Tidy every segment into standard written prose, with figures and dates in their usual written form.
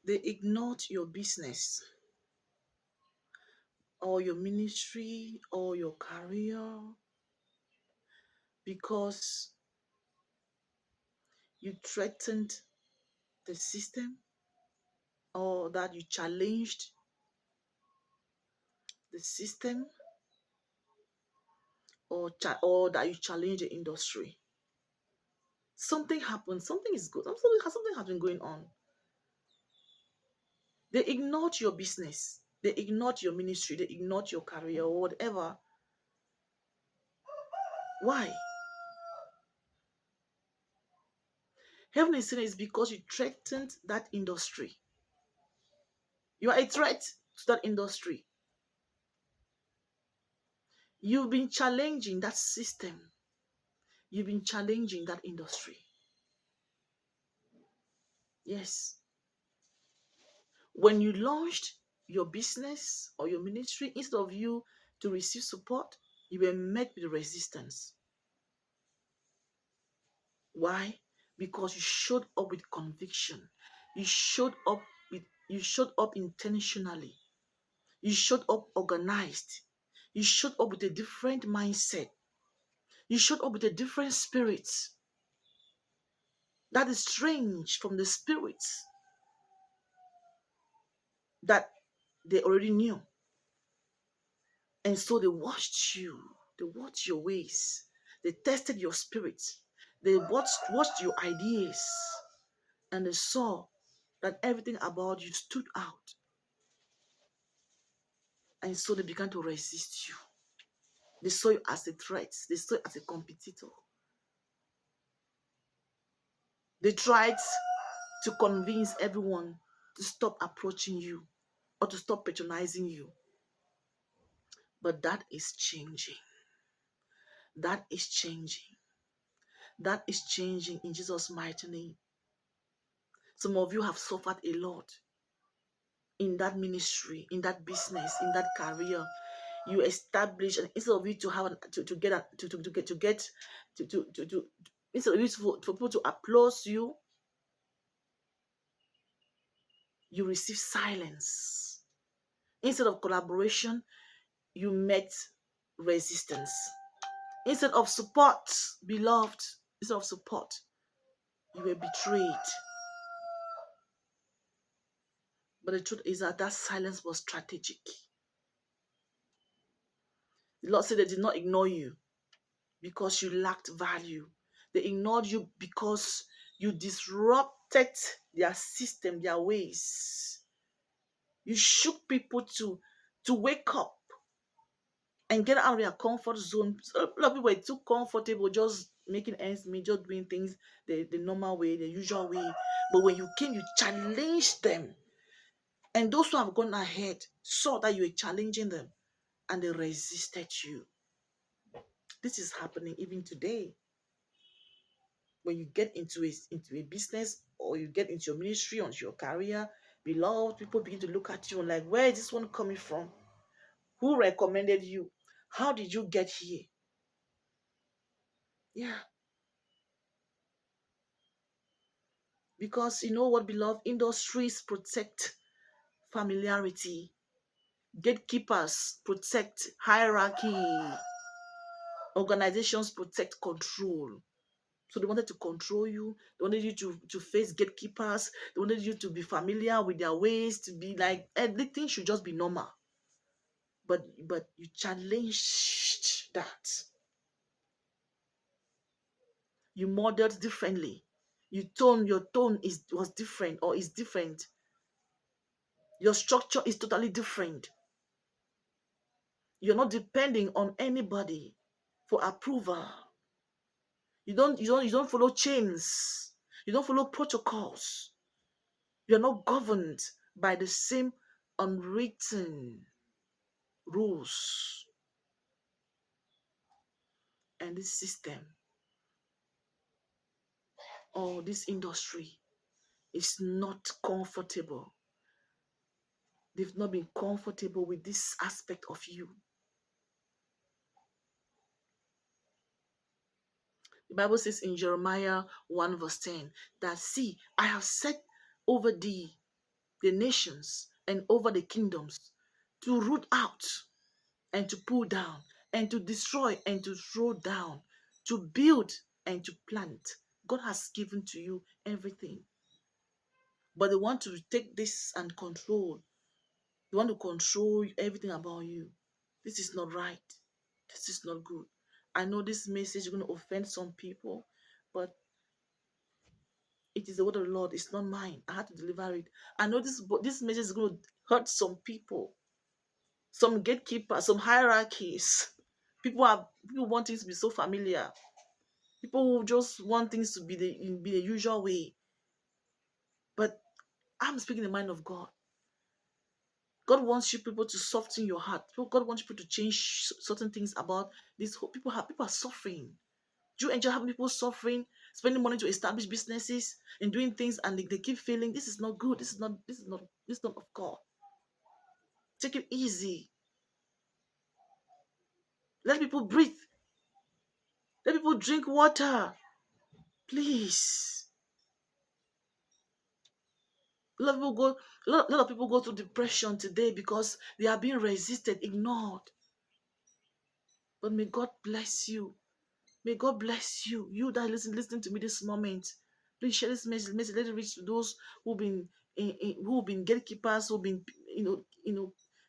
They ignored your business or your ministry or your career because you threatened the system or that you challenged the system or that you challenged the industry. Something happened, something is good, something has been going on. They ignored your business, they ignored your ministry, they ignored your career or whatever. Why? Heaven is saying it's because you threatened that industry. You are a threat to that industry. You've been challenging that system. You've been challenging that industry. Yes. When you launched your business or your ministry, instead of you to receive support, you were met with resistance. Why? Because you showed up with conviction. You showed up intentionally. You showed up organized. You showed up with a different mindset. You showed up with a different spirit. That is strange from the spirits that they already knew. And so they watched you. They watched your ways. They tested your spirit. They watched your ideas. And they saw that everything about you stood out. And so they began to resist you. They saw you as a threat. They saw you as a competitor. They tried to convince everyone to stop approaching you or to stop patronizing you. But that is changing. That is changing. That is changing in Jesus' mighty name. Some of you have suffered a lot in that ministry, in that business, in that career. You establish, and instead of you to have instead of you for people to applaud you, you receive silence. Instead of collaboration, you met resistance. Instead of support, beloved, instead of support, you were betrayed. But the truth is that that silence was strategic. The Lord said they did not ignore you because you lacked value. They ignored you because you disrupted their system, their ways. You shook people to wake up and get out of their comfort zone. A lot of people were too comfortable just making ends meet, just doing things the normal way, the usual way. But when you came, you challenged them. And those who have gone ahead saw that you were challenging them and they resisted you. This is happening even today. When you get into a business or you get into your ministry, onto your career, beloved, people begin to look at you and like, where is this one coming from? Who recommended you? How did you get here? Yeah. Because you know what, beloved? Industries protect familiarity. Gatekeepers protect hierarchy. Organizations protect control. So they wanted to control you. They wanted you to face gatekeepers. They wanted you to be familiar with their ways, to be like everything should just be normal. But you challenged that. You modeled differently. Your tone was different or is different. Your structure is totally different. You're not depending on anybody for approval. You don't follow chains. You don't follow protocols. You're not governed by the same unwritten rules. And this system or this industry is not comfortable. They've not been comfortable with this aspect of you. The Bible says in Jeremiah 1 verse 10 that, see, I have set over thee the nations and over the kingdoms, to root out and to pull down, and to destroy and to throw down, to build and to plant. God has given to you everything. But they want to take this and control. They want to control everything about you. This is not right. This is not good. I know this message is going to offend some people, but it is the word of the Lord. It's not mine. I had to deliver it. I know this message is going to hurt some people, some gatekeepers, some hierarchies. People want things to be so familiar. People who just want things to be the usual way. But I'm speaking the mind of God. God wants you people to soften your heart. God wants people to change certain things about this. People are suffering. Do you enjoy having people suffering, spending money to establish businesses and doing things, and they keep failing? This is not good. This is not of God. Take it easy. Let people breathe. Let people drink water. Please. A lot of people go through depression today because they are being resisted, ignored. But may God bless you. May God bless you. You that listening to me this moment. Please share this message. Let it reach to those who've been gatekeepers, who've been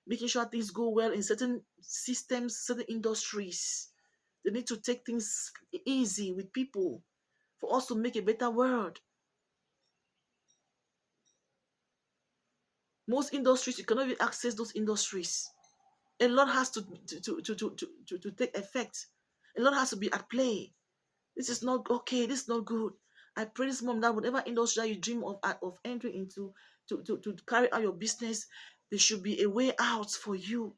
making sure things go well in certain systems, certain industries. They need to take things easy with people for us to make a better world. Most industries, you cannot even access those industries. A lot has to take effect. A lot has to be at play. This is not okay. This is not good. I pray this moment that whatever industry that you dream of entering into to carry out your business, there should be a way out for you.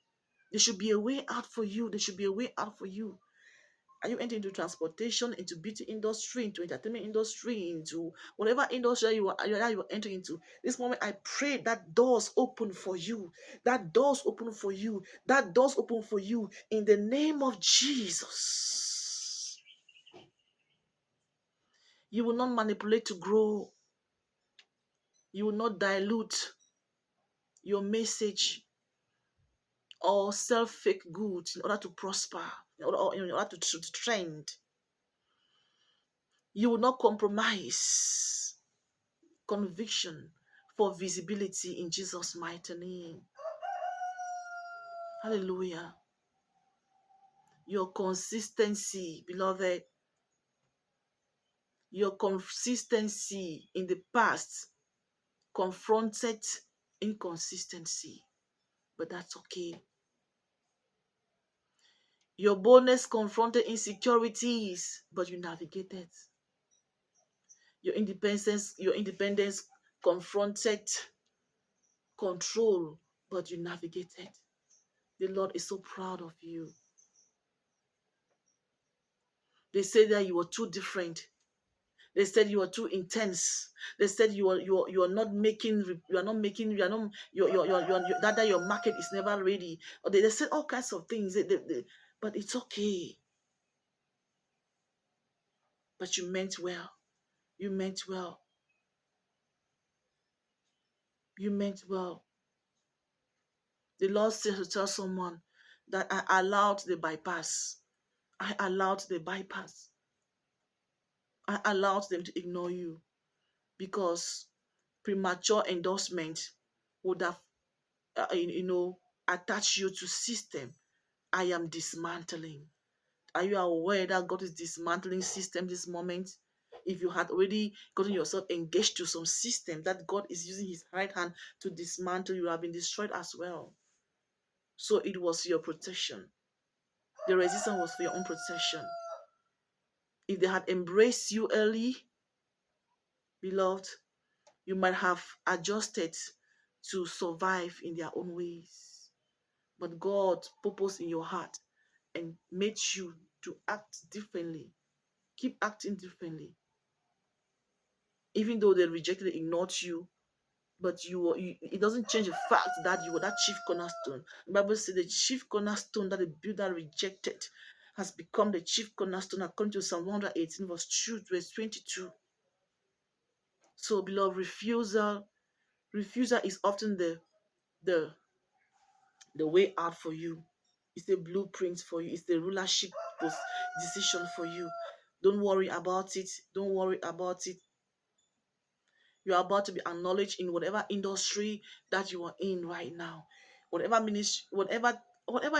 There should be a way out for you. There should be a way out for you. Are you entering into transportation, into beauty industry, into entertainment industry, into whatever industry you are entering into? This moment, I pray that doors open for you. That doors open for you. That doors open for you in the name of Jesus. You will not manipulate to grow. You will not dilute your message or sell fake goods in order to prosper, in order to trend. You will not compromise conviction for visibility in Jesus' mighty name. Hallelujah. Your consistency, beloved, your consistency in the past confronted inconsistency, but that's okay. Your boldness confronted insecurities, but you navigated. Your independence confronted control, but you navigated. The Lord is so proud of you. They said that you were too different. They said you are too intense. They said you are not making that your market is never ready. Or they said all kinds of things. But it's okay. But you meant well. You meant well. You meant well. The Lord says to tell someone that I allowed the bypass. I allowed the bypass. I allowed them to ignore you because premature endorsement would have, attached you to system. I am dismantling. Are you aware that God is dismantling system this moment? If you had already gotten yourself engaged to some system that God is using his right hand to dismantle, you have been destroyed as well. So it was your protection. The resistance was for your own protection. If they had embraced you early, beloved, you might have adjusted to survive in their own ways. But God purposed in your heart and made you to act differently. Keep acting differently. Even though they rejected, ignored you, but it doesn't change the fact that you were that chief cornerstone. The Bible says the chief cornerstone that the builder rejected has become the chief cornerstone according to Psalm 118 verse 22. So beloved, refusal Refusal is often the the way out for you. It's the blueprint for you. It's the rulership decision for you. Don't worry about it. Don't worry about it. You are about to be acknowledged in whatever industry that you are in right now, whatever ministry, whatever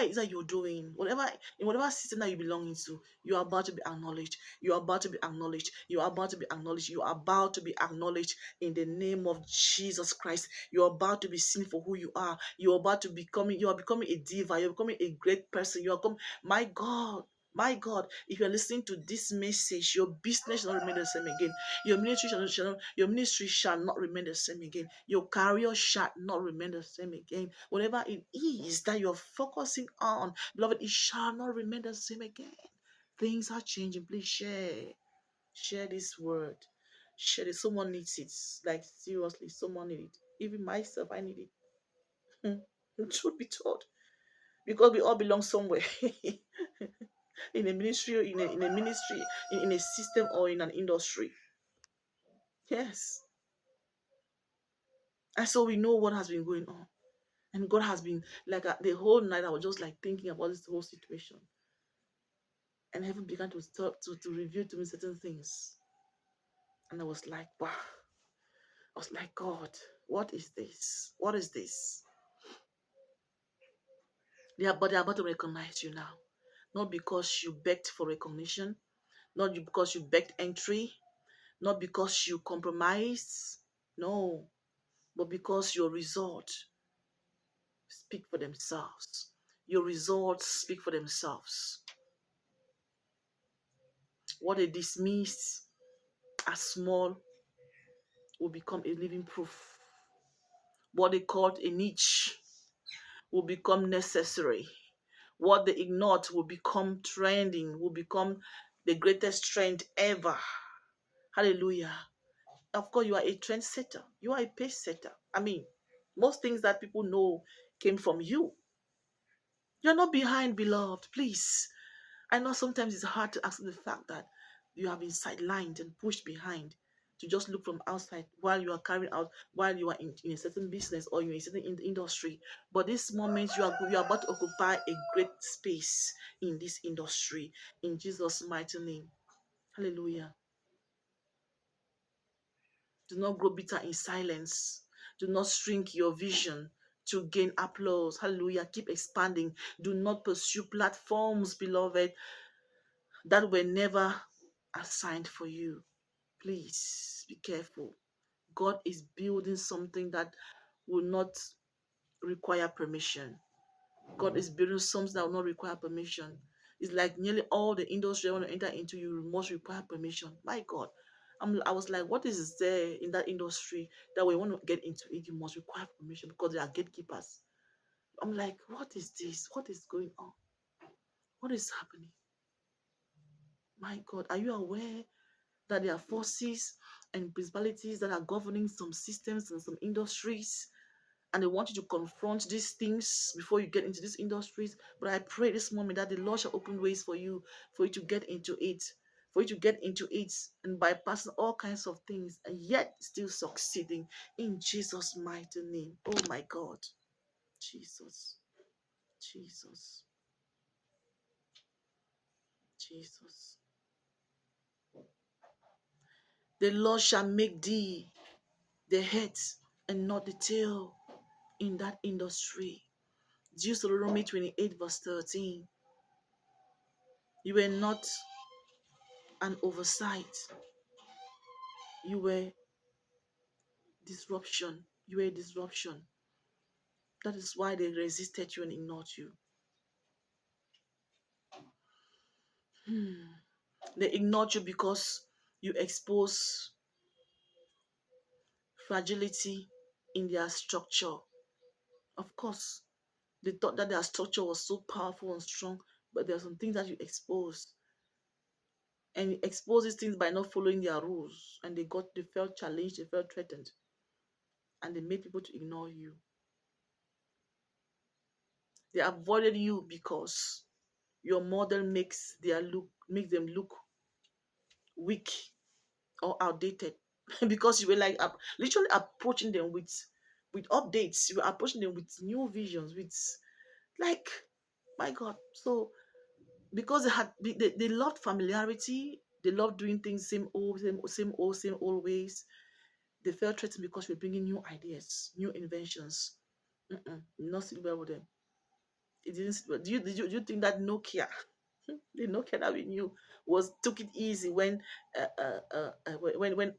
it is that you're doing, whatever system that you belong into, you are about to be acknowledged. You are about to be acknowledged. You are about to be acknowledged. You are about to be acknowledged in the name of Jesus Christ. You are about to be seen for who you are. You are about to becoming. You are becoming a diva. You're becoming a great person. You are becoming. My God. My God, if you're listening to this message, your business shall not remain the same again. Your ministry shall not remain the same again. Your career shall not remain the same again. Whatever it is that you're focusing on, beloved, it shall not remain the same again. Things are changing. Please share this word. Share it. Someone needs it. Like seriously, someone needs it. Even myself, I need it. Truth be told, because we all belong somewhere. In a ministry, in a system, or in an industry. Yes. And so we know what has been going on. And God has been like the whole night I was just like thinking about this whole situation. And heaven began to start to reveal to me certain things. And I was like, wow. I was like, God, what is this? What is this? But they are about to recognize you now. Not because you begged for recognition, not because you begged entry, not because you compromised. No. But because your results speak for themselves. Your results speak for themselves. What they dismissed as small will become a living proof. What they called a niche will become necessary. What they ignored will become trending, will become the greatest trend ever. Hallelujah. Of course, you are a trendsetter. You are a pace setter. I mean, most things that people know came from you. You're not behind, beloved. Please. I know sometimes it's hard to accept the fact that you have been sidelined and pushed behind to just look from outside while you are carrying out, while you are in a certain business or you're in a certain industry. But this moment you are about to occupy a great space in this industry in Jesus' mighty name. Hallelujah. Do not grow bitter in silence. Do not shrink your vision to gain applause. Hallelujah. Keep expanding. Do not pursue platforms, beloved, that were never assigned for you. Please be careful. God is building something that will not require permission. God is building something that will not require permission. It's like nearly all the industry I want to enter into, you must require permission. My God. I was like, what is there in that industry that when you want to get into it, you must require permission because there are gatekeepers. I'm like, what is this? What is going on? What is happening? My God, are you aware that there are forces and principalities that are governing some systems and some industries, and they want you to confront these things before you get into these industries? But I pray this moment that the Lord shall open ways for you to get into it, and bypassing all kinds of things and yet still succeeding in Jesus' mighty name. Oh my God. Jesus. Jesus. Jesus. The Lord shall make thee the head and not the tail in that industry. Deuteronomy 28 verse 13. You were not an oversight. You were disruption. You were a disruption. That is why they resisted you and ignored you. They ignored you because you expose fragility in their structure. Of course, they thought that their structure was so powerful and strong, but there are some things that you exposed. And you expose these things by not following their rules. And they felt challenged, they felt threatened. And they made people to ignore you. They avoided you because your model makes them look weak or outdated. Because you were like literally approaching them with with updates. You are approaching them with new visions, with like, my God. So because they loved familiarity, they loved doing things same old ways. They felt threatened because we're bringing new ideas, new inventions. Not sit well with them. It didn't sit well. Do you think that Nokia, the Nokia that we knew, was took it easy when when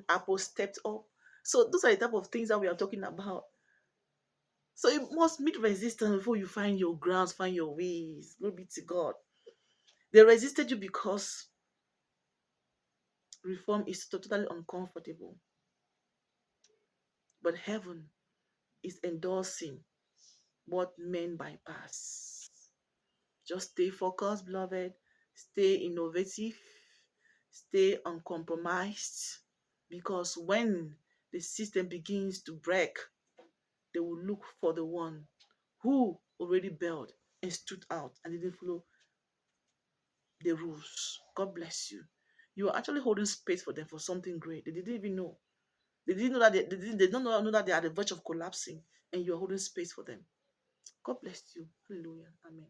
Apple stepped up? So those are the type of things that we are talking about. So you must meet resistance before you find your grounds, find your ways. Glory be to God. They resisted you because reform is totally uncomfortable. But heaven is endorsing what men bypass. Just stay focused, beloved. Stay innovative. Stay uncompromised. Because when the system begins to break, they will look for the one who already bailed and stood out and didn't follow the rules. God bless you. You are actually holding space for them for something great. They didn't even know. They didn't know that they don't know that they are at the verge of collapsing, and you are holding space for them. God bless you. Hallelujah. Amen.